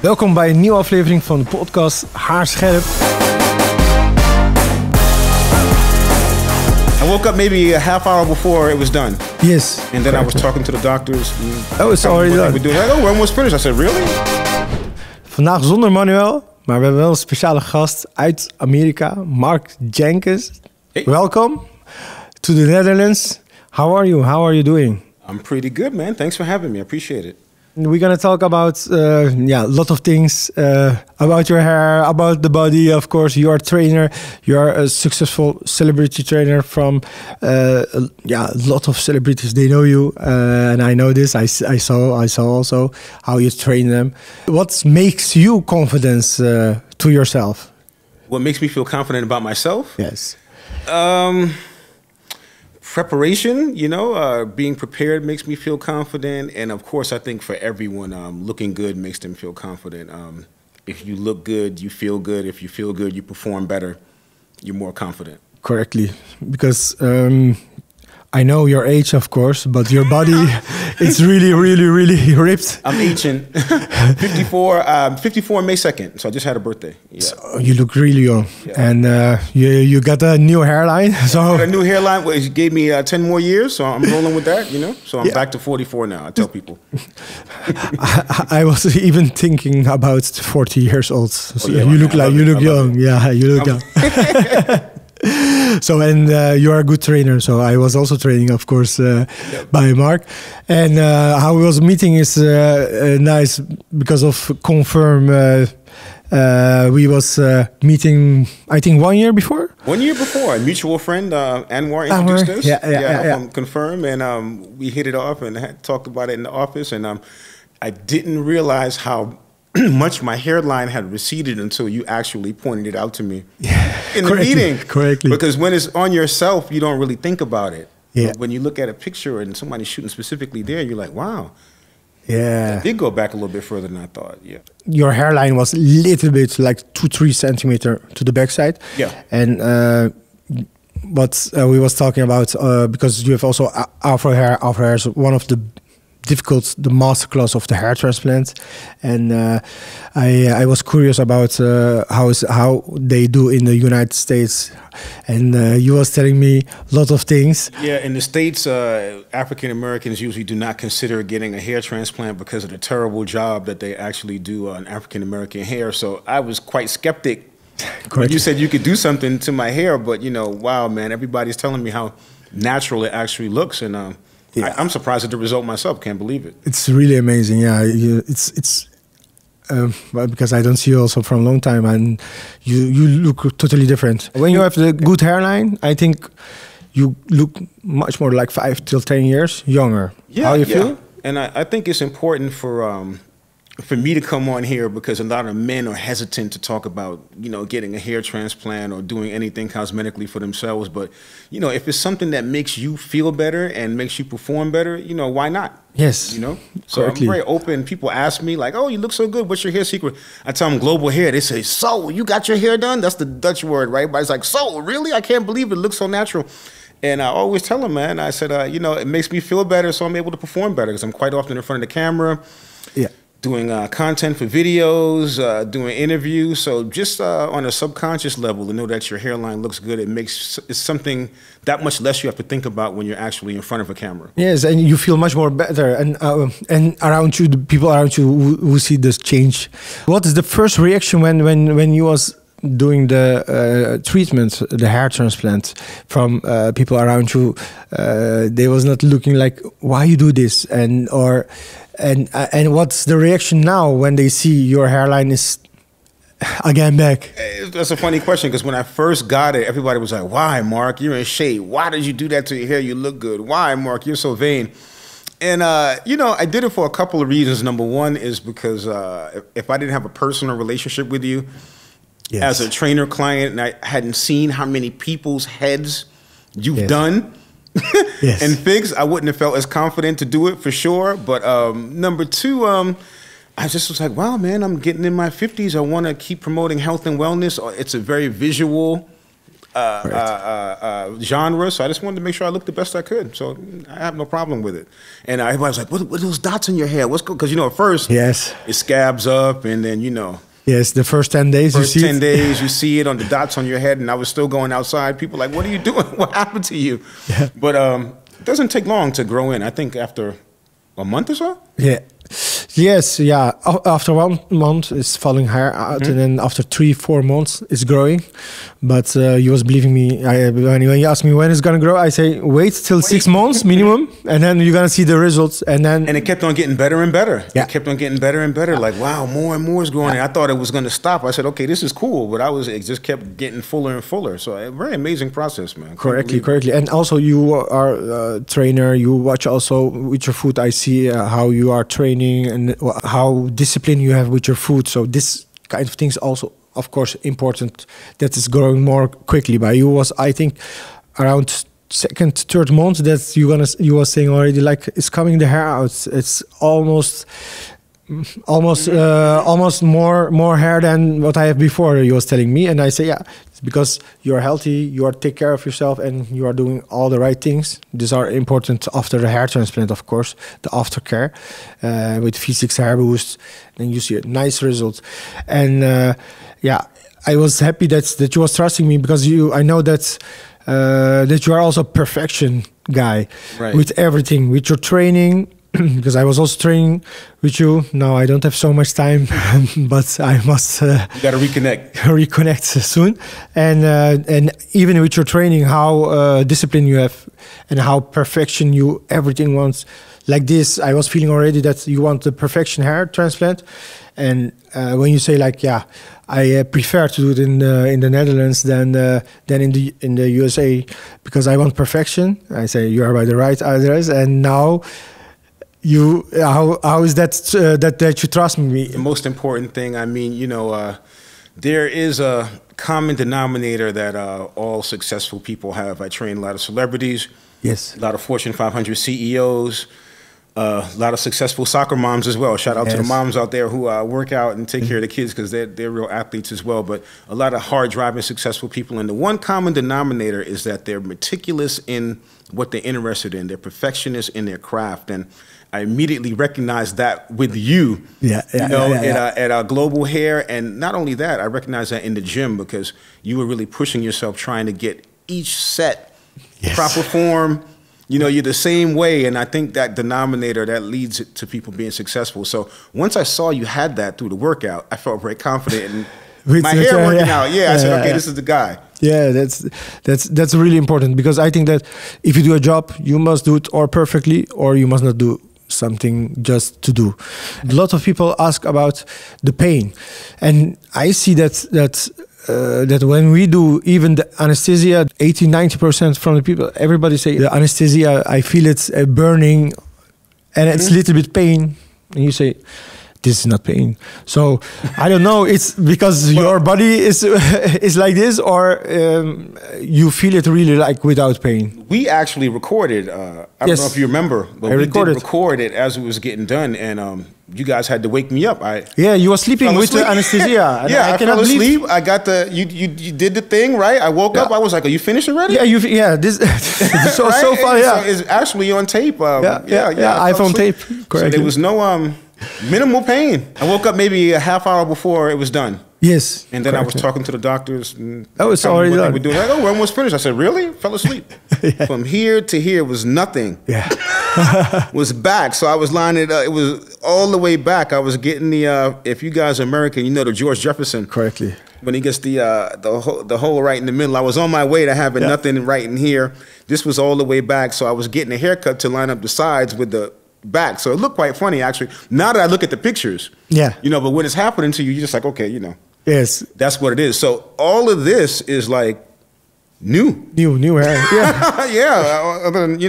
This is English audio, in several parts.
Welkom bij een nieuwe aflevering van de podcast Haarscherp. I woke up maybe a half hour before it was done. Yes. And then I was talking to the doctors. Oh, it's already done. We're like, oh, we're almost finished. I said, really? Vandaag zonder Manuel, maar we hebben wel een speciale gast uit Amerika, Mark Jenkins. Hey. Welcome to the Netherlands. How are you? How are you doing? I'm pretty good, man. Thanks for having me. I appreciate it. We're going to talk about a lot of things, about your hair, about the body, of course. You are a trainer. You are a successful celebrity trainer from a lot of celebrities. They know you, and I know this. I saw also how you train them. What makes you confident to yourself? What makes me feel confident about myself? Yes. Preparation, being prepared makes me feel confident. And of course, I think for everyone, looking good makes them feel confident. If you look good, you feel good. If you feel good, you perform better. You're more confident. Correctly. Because I know your age, of course, but your body, it's really, really, really ripped. I'm aging. 54 May 2nd, so I just had a birthday. Yeah. So you look really young. Yeah. And you got a new hairline. So I got a new hairline, it gave me 10 more years, so I'm rolling with that, So I'm back to 44 now, I tell people. I was even thinking about 40 years old. So yeah, you look young. Yeah, you look young. So, and you are a good trainer. So I was also training, of course, by Mark. And how we was meeting is nice because of confirm. We was meeting, I think, 1 year before. 1 year before, a mutual friend, Anwar, introduced us. Yeah. Confirm, and we hit it off and had talked about it in the office. And I didn't realize how much my hairline had receded until you actually pointed it out to me in the meeting. Correctly. Because when it's on yourself, you don't really think about it. Yeah. But when you look at a picture and somebody's shooting specifically there, you're like, wow. Yeah. It did go back a little bit further than I thought, yeah. Your hairline was a little bit like 2-3 centimeter to the backside. Yeah. And what we was talking about, because you have also afro hair. Afro hair is one of the the masterclass of the hair transplant, and I was curious about how they do in the United States, and you was telling me a lot of things. Yeah, in the States, African Americans usually do not consider getting a hair transplant because of the terrible job that they actually do on African American hair. So I was quite skeptic when you said you could do something to my hair, but wow, man, everybody's telling me how natural it actually looks, and yeah. I'm surprised at the result myself. Can't believe it. It's really amazing. Yeah, it's because I don't see you also for a long time, and you look totally different. When you have the good hairline, I think you look much more like 5 till 10 years younger. Yeah, how you feel? And I think it's important for me to come on here because a lot of men are hesitant to talk about, getting a hair transplant or doing anything cosmetically for themselves. But, if it's something that makes you feel better and makes you perform better, why not? Yes. So correctly. I'm very open. People ask me like, oh, you look so good. What's your hair secret? I tell them global hair. They say, so you got your hair done? That's the Dutch word, right? But it's like, so really? I can't believe it looks so natural. And I always tell them, man, I said, it makes me feel better. So I'm able to perform better because I'm quite often in front of the camera. Yeah. Doing content for videos, doing interviews. So just on a subconscious level, to know that your hairline looks good, it's something that much less you have to think about when you're actually in front of a camera. Yes, and you feel much more better. And around you, the people around you who see this change. What is the first reaction when you was doing the treatment, the hair transplant, from people around you? They was not looking like, why you do this? And what's the reaction now when they see your hairline is again back? That's a funny question because when I first got it, everybody was like, why, Mark? You're in shape. Why did you do that to your hair? You look good. Why, Mark? You're so vain. And, I did it for a couple of reasons. Number one is because if I didn't have a personal relationship with you, yes, as a trainer client, and I hadn't seen how many people's heads you've yes, done, yes, and fixed, I wouldn't have felt as confident to do it for sure. But number two, I just was like, wow, man, I'm getting in my 50s. I want to keep promoting health and wellness. It's a very visual genre. So I just wanted to make sure I looked the best I could. So I have no problem with it. And everybody was like, what are those dots in your hair? What's good? Because, at first it scabs up and then, Yes, the first 10 days you see 10 days you see it on the dots on your head, and I was still going outside. People like, what are you doing? What happened to you? Yeah. But it doesn't take long to grow in. I think after a month or so? Yeah. Yes, yeah. After 1 month, it's falling hair out, and then after 3-4 months, it's growing. But you was believing me. When you ask me when it's gonna grow, I say wait till 6 months minimum, and then you're gonna see the results. And it kept on getting better and better. Yeah. It kept on getting better and better. Like, wow, more and more is growing. I thought it was gonna stop. I said, okay, this is cool, but it just kept getting fuller and fuller. So a very amazing process, man. Correctly. And also you are a trainer. You watch also with your food. I see how you are training and how discipline you have with your food. So this kind of things also, of course, important that is growing more quickly. But you was, I think, around second, third month that you was saying already, like, it's coming the hair out. It's almost more hair than what I have before. You was telling me, and I say, yeah, it's because you're healthy, you are take care of yourself, and you are doing all the right things. These are important after the hair transplant, of course, the aftercare with V6 hair boost, and you see a nice result. And I was happy that you was trusting me, because I know that you are also a perfection guy, right, with everything, with your training. Because I was also training with you. Now I don't have so much time, but I must. You got to reconnect soon, and even with your training, how discipline you have, and how perfection you everything wants. Like this, I was feeling already that you want the perfection hair transplant, and when you say like, yeah, I prefer to do it in the Netherlands than in the USA, because I want perfection. I say you are by the right address, and now. How is that you trust me? The most important thing, I mean, there is a common denominator that all successful people have. I train a lot of celebrities, yes, a lot of Fortune 500 CEOs, a lot of successful soccer moms as well. Shout out to the moms out there who work out and take care of the kids, because they're real athletes as well. But a lot of hard-driving, successful people, and the one common denominator is that they're meticulous in what they're interested in. They're perfectionists in their craft, and I immediately recognized that with you, at GlobalHair. And not only that, I recognized that in the gym, because you were really pushing yourself, trying to get each set proper form. You're the same way. And I think that denominator, that leads to people being successful. So once I saw you had that through the workout, I felt very confident in my hair working out. I said, okay, this is the guy. Yeah, that's really important, because I think that if you do a job, you must do it or perfectly, or you must not do something just to do. A lot of people ask about the pain, and I see that when we do even the anesthesia, 80-90% from the people, everybody say the anesthesia, I feel it's burning, and it's a little bit pain, and you say, this is not pain. So I don't know. It's because your body is like this, or you feel it really like without pain. We actually recorded. I don't know if you remember, but we did record it as it was getting done, and you guys had to wake me up. You were sleeping with the anesthesia. I fell asleep. I got you did the thing right. I woke up. I was like, "Are you finished already?" This so right? so far. So it's actually on tape. iPhone tape. Correct. So there was no minimal pain. I woke up maybe a half hour before it was done. Yes. And then I was talking to the doctors. It's already done. We're doing. Like, we're almost finished. I said, really? Fell asleep. From here to here was nothing. Yeah. Was back. So I was lining it was all the way back. I was getting the, if you guys are American, the George Jefferson. Correctly. When he gets the hole right in the middle. I was on my way to having nothing right in here. This was all the way back. So I was getting a haircut to line up the sides with the back. So it looked quite funny, actually. Now that I look at the pictures. Yeah. But when it's happening to you, you're just like, okay, Yes. That's what it is. So all of this is like new hair. Yeah. Other than,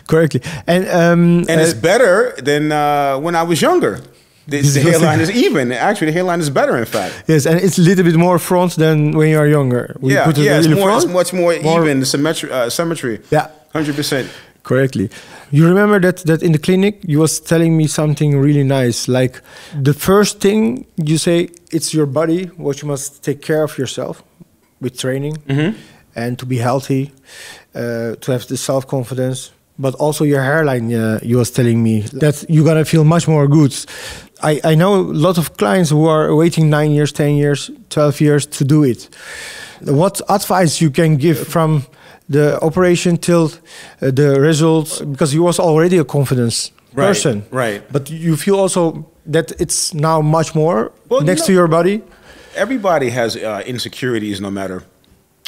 Correctly. And it's better than when I was younger. The hairline is even. Actually, the hairline is better, in fact. Yes, and it's a little bit more front than when you are younger. It's much more even, symmetry. Yeah. 100%. Correctly. You remember that in the clinic, you was telling me something really nice. Like, the first thing you say, it's your body, what you must take care of yourself. with training and to be healthy, to have the self-confidence. But also your hairline, you was telling me that you're going to feel much more good. I know a lot of clients who are waiting 9 years, 10 years, 12 years to do it. What advice you can give from the operation till the results? Because you was already a confidence person. Right. But you feel also that it's now much more next to your body? Everybody has insecurities no matter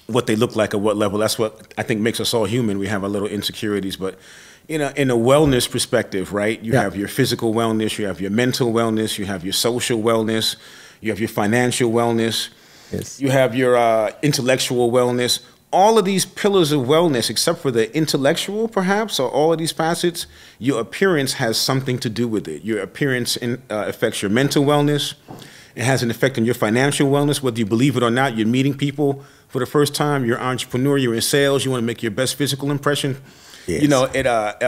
what they look like or what level. That's what I think makes us all human. We have our little insecurities. But in a wellness perspective, right, you have your physical wellness, you have your mental wellness, you have your social wellness, you have your financial wellness, you have your intellectual wellness. All of these pillars of wellness, except for the intellectual, perhaps, or all of these facets, your appearance has something to do with it. Your appearance affects your mental wellness. It has an effect on your financial wellness, whether you believe it or not. You're meeting people for the first time. You're an entrepreneur. You're in sales. You want to make your best physical impression. Yes. You know,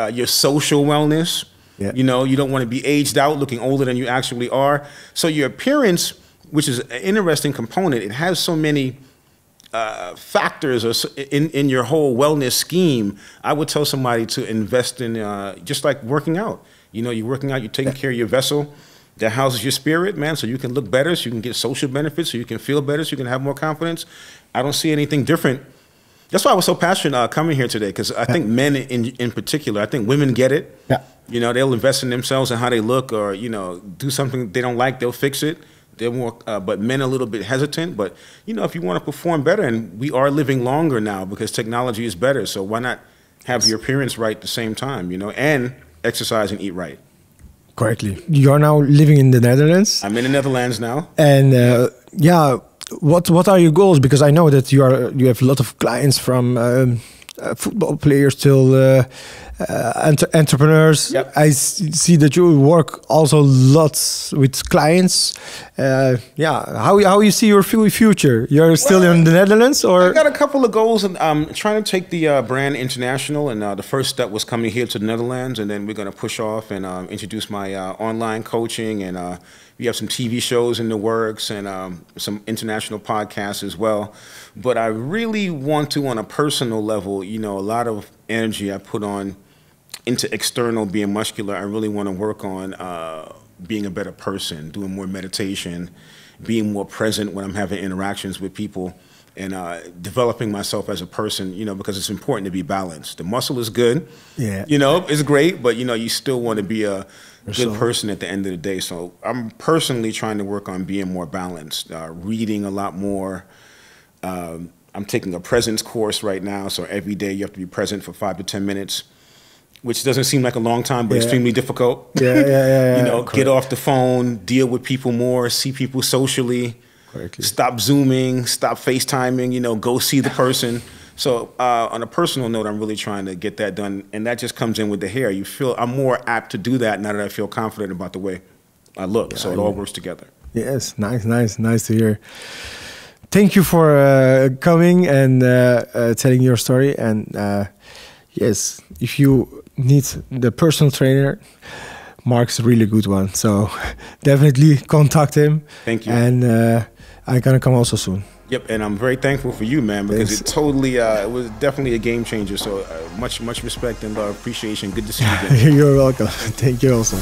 your social wellness. Yeah. You know, you don't want to be aged out, looking older than you actually are. So your appearance, which is an interesting component, it has so many factors in your whole wellness scheme. I would tell somebody to invest in just like working out. You know, you're working out, you're taking care of your vessel that houses your spirit, man, so you can look better, so you can get social benefits, so you can feel better, so you can have more confidence. I don't see anything different. That's why I was so passionate coming here today, because I think men in particular, I think women get it. Yeah. You know, they'll invest in themselves and how they look, or, you know, do something they don't like, they'll fix it. They're more, but men are a little bit hesitant. But, you know, if you want to perform better, and we are living longer now because technology is better, so why not have your appearance right at the same time, you know, and exercise and eat right. Correctly. You are now living in the Netherlands. I'm in the Netherlands now. And what are your goals? Because I know that you have a lot of clients from football players till entrepreneurs. Yep. I see that you work also lots with clients. How you see your future? You're still in the Netherlands, or? I got a couple of goals, and I'm trying to take the brand international. And the first step was coming here to the Netherlands, and then we're going to push off and introduce my online coaching, and we have some TV shows in the works, and some international podcasts as well. But I really want to, on a personal level, you know, a lot of energy I put on into external being muscular. I really want to work on being a better person, doing more meditation, being more present when I'm having interactions with people, and developing myself as a person, you know, because it's important to be balanced. The muscle is good, you know, it's great, but, you know, you still want to be a good person at the end of the day. So I'm personally trying to work on being more balanced, reading a lot more. I'm taking a presence course right now, so every day you have to be present for 5 to 10 minutes, which doesn't seem like a long time, but extremely difficult. You know, get off the phone, deal with people more, see people socially, stop Zooming, stop FaceTiming, you know, go see the person. So on a personal note, I'm really trying to get that done, and that just comes in with the hair. You feel I'm more apt to do that now that I feel confident about the way I look, so it all works together. Yes, nice to hear. Thank you for coming and telling your story. And yes, if you need the personal trainer, Mark's a really good one. So definitely contact him. Thank you. And I'm gonna come also soon. Yep, and I'm very thankful for you, man, because it totally, it was definitely a game changer. So much respect and love, appreciation. Good to see you again. You're welcome. Thank you also.